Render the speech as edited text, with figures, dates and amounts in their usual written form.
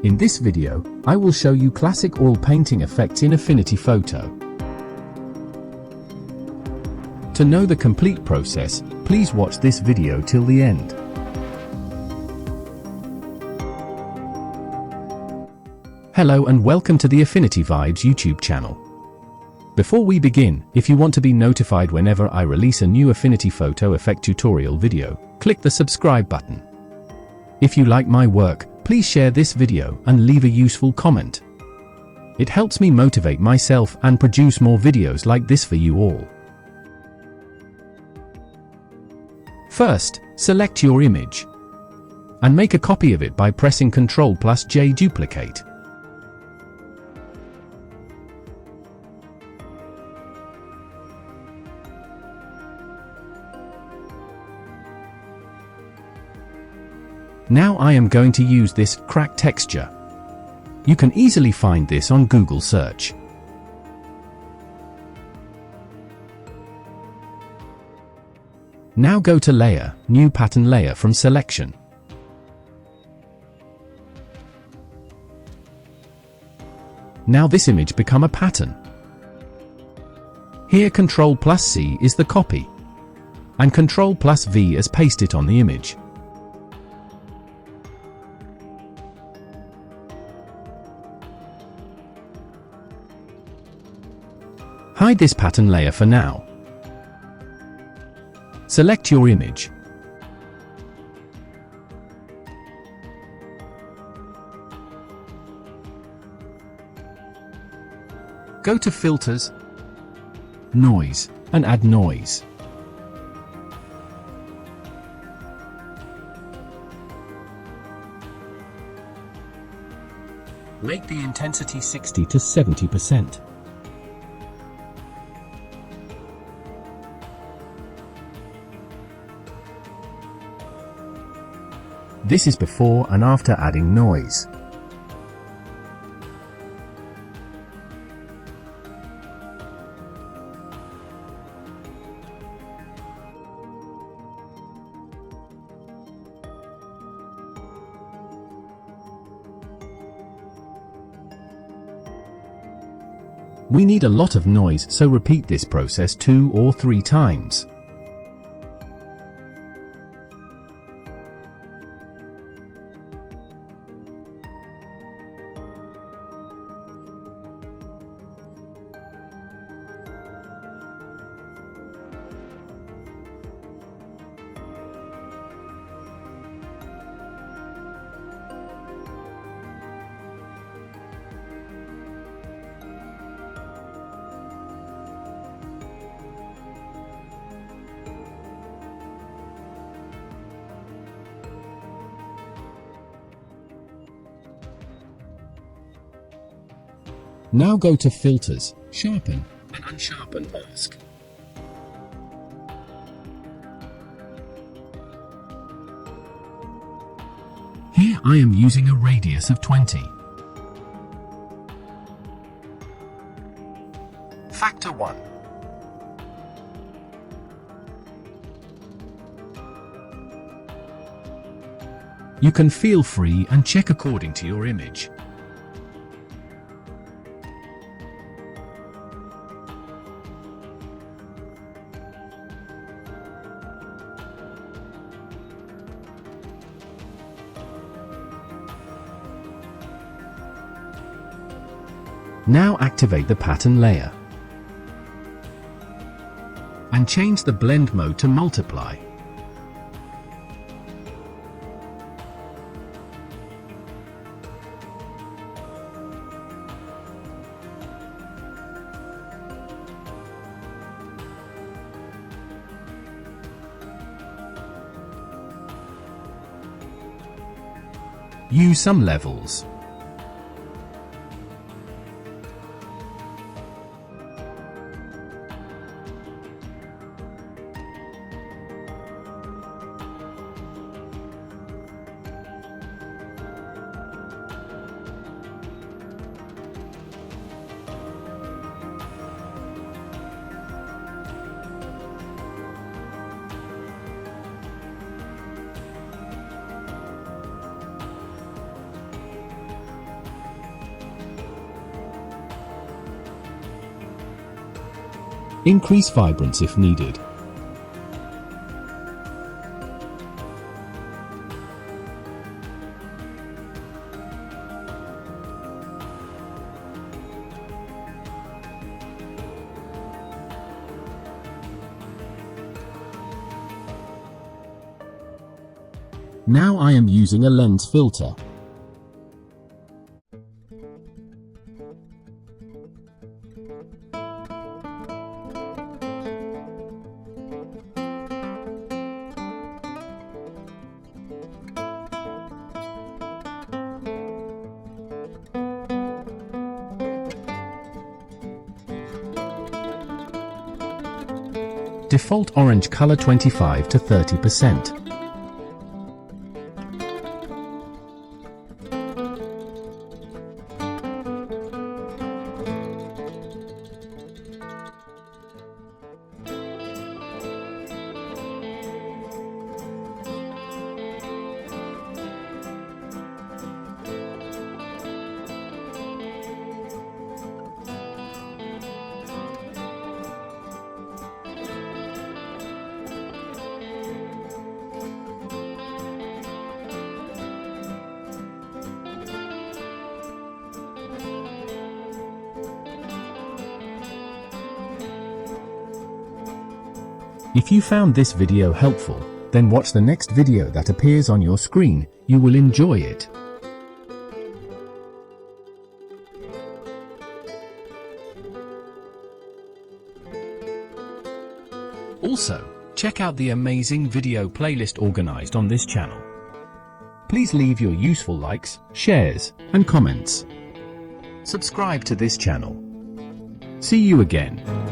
In this video, I will show you classic oil painting effects in Affinity Photo. To know the complete process, please watch this video till the end. Hello and welcome to the Affinity Vibes YouTube channel. Before we begin, if you want to be notified whenever I release a new Affinity Photo effect tutorial video, click the subscribe button. If you like my work, please share this video and leave a useful comment. It helps me motivate myself and produce more videos like this for you all. First, select your image and make a copy of it by pressing Ctrl+J duplicate. Now I am going to use this crack texture. You can easily find this on Google search. Now go to Layer, New Pattern Layer from Selection. Now this image become a pattern. Here Ctrl+C is the copy, and Ctrl+V as paste it on the image. Hide this pattern layer for now. Select your image. Go to Filters, Noise, and add noise. Make the intensity 60 to 70%. This is before and after adding noise. We need a lot of noise, so repeat this process 2 or 3 times. Now go to Filters, Sharpen, and Unsharpen Mask. Here I am using a radius of 20. Factor 1. You can feel free and check according to your image. Now activate the pattern layer and change the blend mode to multiply. Use some levels. Increase vibrance if needed. Now I am using a lens filter. Default orange color 25 to 30%. If you found this video helpful, then watch the next video that appears on your screen. You will enjoy it. Also, check out the amazing video playlist organized on this channel. Please leave your useful likes, shares, and comments. Subscribe to this channel. See you again.